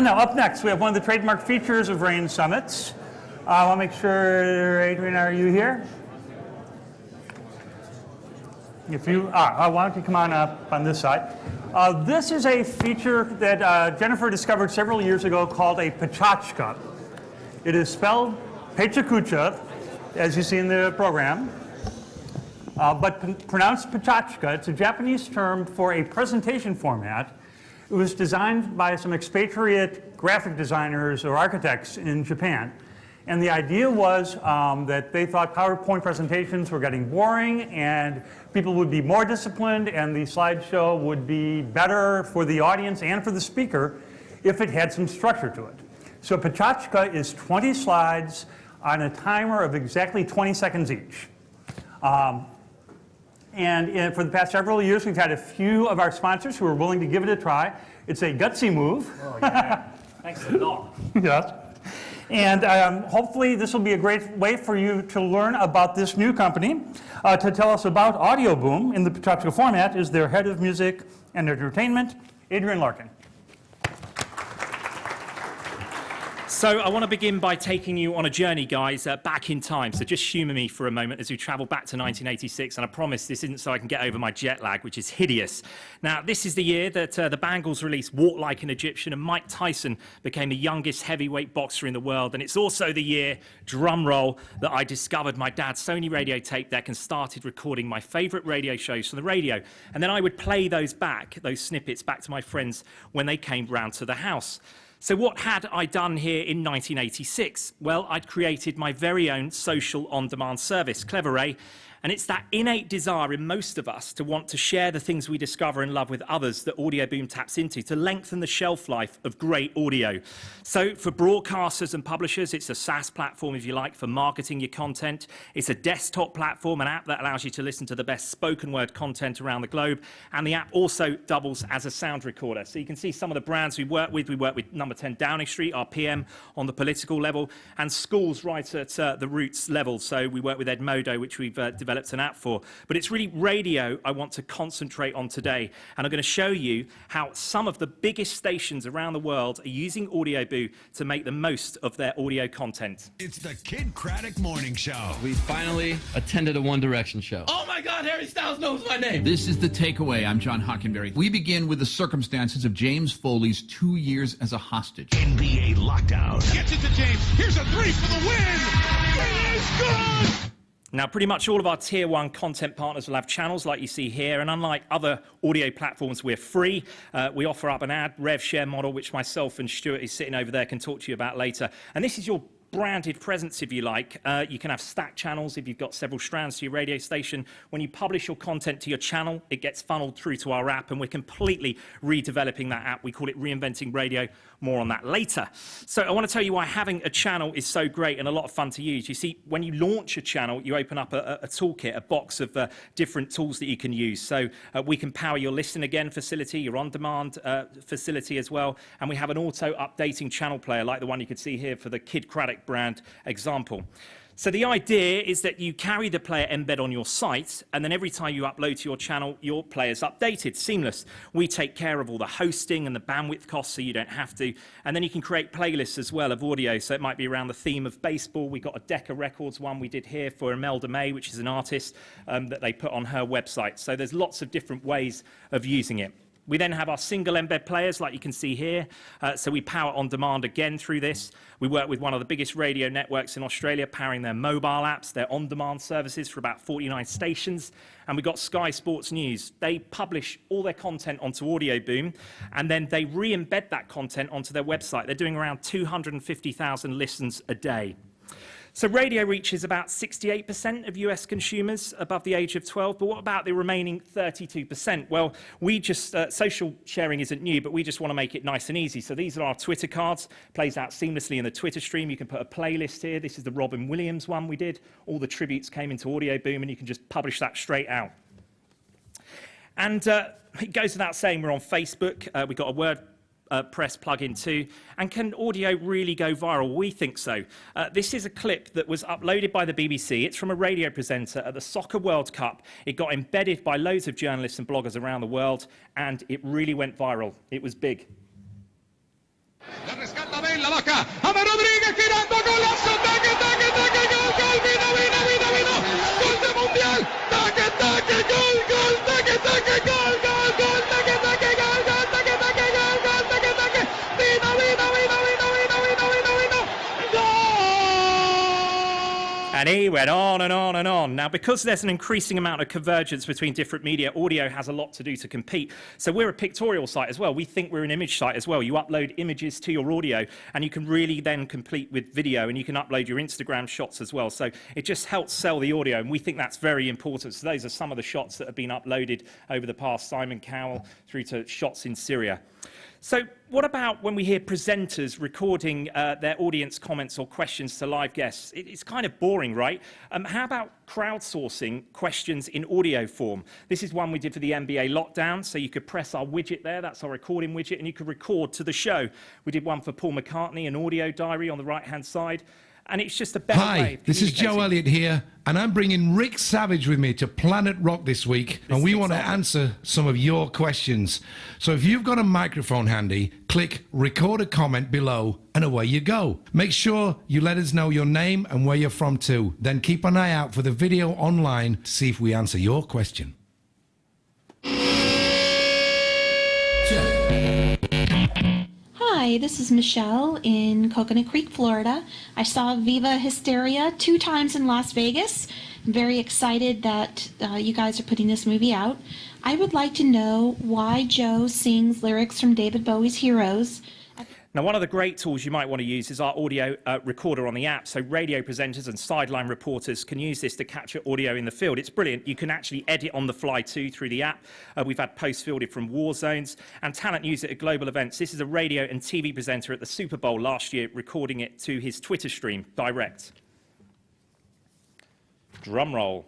Now, up next, we have one of the trademark features of Rain Summits. I'll make sure, Adrian, are you here? If you are, why don't you come on up on this side? This is a feature that Jennifer discovered several years ago called a Pecha. It is spelled Pecha Kucha, as you see in the program, but pronounced Pecha. It's a Japanese term for a presentation format. It was designed by some expatriate graphic designers or architects in Japan. And the idea was that they thought PowerPoint presentations were getting boring and people would be more disciplined and the slideshow would be better for the audience and for the speaker if it had some structure to it. So Pecha is 20 slides on a timer of exactly 20 seconds each. And for the past several years, we've had a few of our sponsors who are willing to give it a try. It's a gutsy move. Oh, yeah. Thanks a lot. Yes. And hopefully this will be a great way for you to learn about this new company. To tell us about AudioBoom in the Pecha format is their head of music and entertainment, Adrian Larkin. So I want to begin by taking you on a journey, guys, back in time. So just humour me for a moment as we travel back to 1986. And I promise this isn't so I can get over my jet lag, which is hideous. Now, this is the year that the Bangles released Walk Like an Egyptian and Mike Tyson became the youngest heavyweight boxer in the world. And it's also the year, drum roll, that I discovered my dad's Sony radio tape deck and started recording my favourite radio shows from the radio. And then I would play those snippets back to my friends when they came round to the house. So what had I done here in 1986? Well, I'd created my very own social on-demand service, Clever Ray, and it's that innate desire in most of us to want to share the things we discover and love with others that AudioBoom taps into to lengthen the shelf life of great audio. So for broadcasters and publishers, it's a SaaS platform, if you like, for marketing your content. It's a desktop platform, an app that allows you to listen to the best spoken word content around the globe. And the app also doubles as a sound recorder. So you can see some of the brands we work with. We work with Number 10 Downing Street, our PM on the political level, and schools right at the roots level. So we work with Edmodo, which we've developed an app for. But it's really radio I want to concentrate on today. And I'm going to show you how some of the biggest stations around the world are using AudioBoom to make the most of their audio content. It's the Kid Craddock Morning Show. We finally attended a One Direction show. Oh my God, Harry Styles knows my name. This is The Takeaway. I'm John Hockenberry. We begin with the circumstances of James Foley's 2 years as a hostage. NBA lockdown. Gets it to James. Here's a three for the win. It is good. Now, pretty much all of our Tier 1 content partners will have channels like you see here, and unlike other audio platforms, we're free. We offer up an ad rev share model, which myself and Stuart is sitting over there can talk to you about later. And this is your branded presence, if you like. You can have stacked channels if you've got several strands to your radio station. When you publish your content to your channel, it gets funneled through to our app, and we're completely redeveloping that app. We call it Reinventing Radio. More on that later. So I want to tell you why having a channel is so great and a lot of fun to use. You see, when you launch a channel, you open up a toolkit, a box of different tools that you can use. So we can power your listen again facility, your on-demand facility as well, and we have an auto-updating channel player like the one you could see here for the Kid Craddock brand example. So the idea is that you carry the player embed on your site, and then every time you upload to your channel, your player's updated, seamless. We take care of all the hosting and the bandwidth costs so you don't have to. And then you can create playlists as well of audio. So it might be around the theme of baseball. We got a Decca Records one we did here for Imelda May, which is an artist that they put on her website. So there's lots of different ways of using it. We then have our single embed players, like you can see here. So we power on demand again through this. We work with one of the biggest radio networks in Australia, powering their mobile apps, their on-demand services for about 49 stations. And we've got Sky Sports News. They publish all their content onto AudioBoom, and then they re-embed that content onto their website. They're doing around 250,000 listens a day. So radio reaches about 68% of US consumers above the age of 12, but what about the remaining 32%? Well, we just, social sharing isn't new, but we just want to make it nice and easy. So these are our Twitter cards, plays out seamlessly in the Twitter stream. You can put a playlist here. This is the Robin Williams one we did. All the tributes came into AudioBoom, and you can just publish that straight out. And it goes without saying we're on Facebook. We've got a WordPress plugin too. And can audio really go viral? We think so. This is a clip that was uploaded by the BBC. It's from a radio presenter at the Soccer World Cup. It got embedded by loads of journalists and bloggers around the world, and it really went viral. It was big. La rescata Ben, la vaca. Ama Rodríguez girando, golazo. Taque, taque, taque, gol, gol. Vino. Gol de mundial. Taque, taque, gol, gol. Taque, taque, gol, gol, gol. Taque, taque, gol, gol. Taque, taque, gol, gol. Taque, taque. Vino. And he went on and on and on. Now, because there's an increasing amount of convergence between different media, audio has a lot to do to compete. So we're a pictorial site as well. We think we're an image site as well. You upload images to your audio, and you can really then complete with video, and you can upload your Instagram shots as well. So it just helps sell the audio, and we think that's very important. So those are some of the shots that have been uploaded over the past, Simon Cowell, through to shots in Syria. So what about when we hear presenters recording their audience comments or questions to live guests? It's kind of boring, right? How about crowdsourcing questions in audio form? This is one we did for the NBA lockdown. So you could press our widget there, that's our recording widget, and you could record to the show. We did one for Paul McCartney, an audio diary on the right-hand side. And it's just a better way Hi, of this is Joe communicating. Elliott here, and I'm bringing Rick Savage with me to Planet Rock this week, and we want to answer some of your questions. So if you've got a microphone handy, click record a comment below, and away you go. Make sure you let us know your name and where you're from too. Then keep an eye out for the video online to see if we answer your question. Hi, this is Michelle in Coconut Creek, Florida. I saw Viva Hysteria 2 times in Las Vegas. I'm very excited that you guys are putting this movie out. I would like to know why Joe sings lyrics from David Bowie's Heroes. Now, one of the great tools you might want to use is our audio recorder on the app. So radio presenters and sideline reporters can use this to capture audio in the field. It's brilliant. You can actually edit on the fly too through the app. We've had posts fielded from war zones, and talent use it at global events. This is a radio and TV presenter at the Super Bowl last year, recording it to his Twitter stream direct. Drum roll.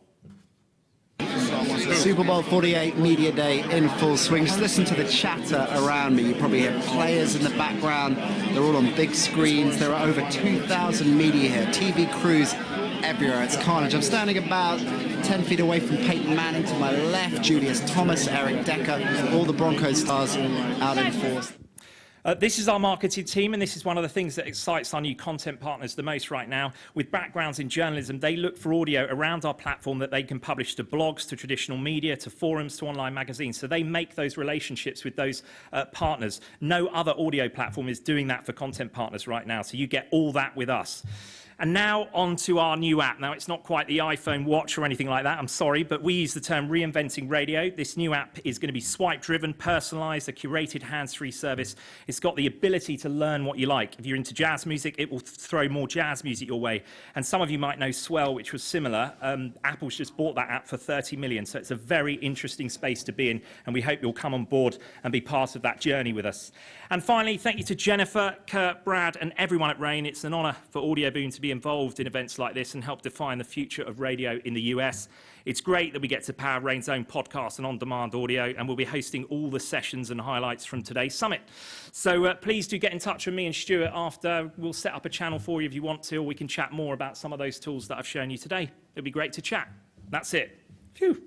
Super Bowl 48 Media Day in full swing. Just listen to the chatter around me. You probably hear players in the background. They're all on big screens. There are over 2,000 media here, TV crews everywhere. It's carnage. I'm standing about 10 feet away from Peyton Manning. To my left, Julius Thomas, Eric Decker, all the Broncos stars out in force. This is our marketing team, and this is one of the things that excites our new content partners the most right now. With backgrounds in journalism, they look for audio around our platform that they can publish to blogs, to traditional media, to forums, to online magazines. So they make those relationships with those partners. No other audio platform is doing that for content partners right now, so you get all that with us. And now on to our new app. Now, it's not quite the iPhone watch or anything like that, I'm sorry, but we use the term reinventing radio. This new app is going to be swipe-driven, personalized, a curated hands-free service. It's got the ability to learn what you like. If you're into jazz music, it will throw more jazz music your way. And some of you might know Swell, which was similar. Apple's just bought that app for 30 million, so it's a very interesting space to be in, and we hope you'll come on board and be part of that journey with us. And finally, thank you to Jennifer, Kurt, Brad, and everyone at Rain. It's an honor for AudioBoom to be involved in events like this and help define the future of radio in the US. It's great that we get to power Rain's own podcast and on-demand audio, and we'll be hosting all the sessions and highlights from today's summit. So please do get in touch with me and Stuart after. We'll set up a channel for you if you want to, or we can chat more about some of those tools that I've shown you today. It'll be great to chat. That's it. Phew.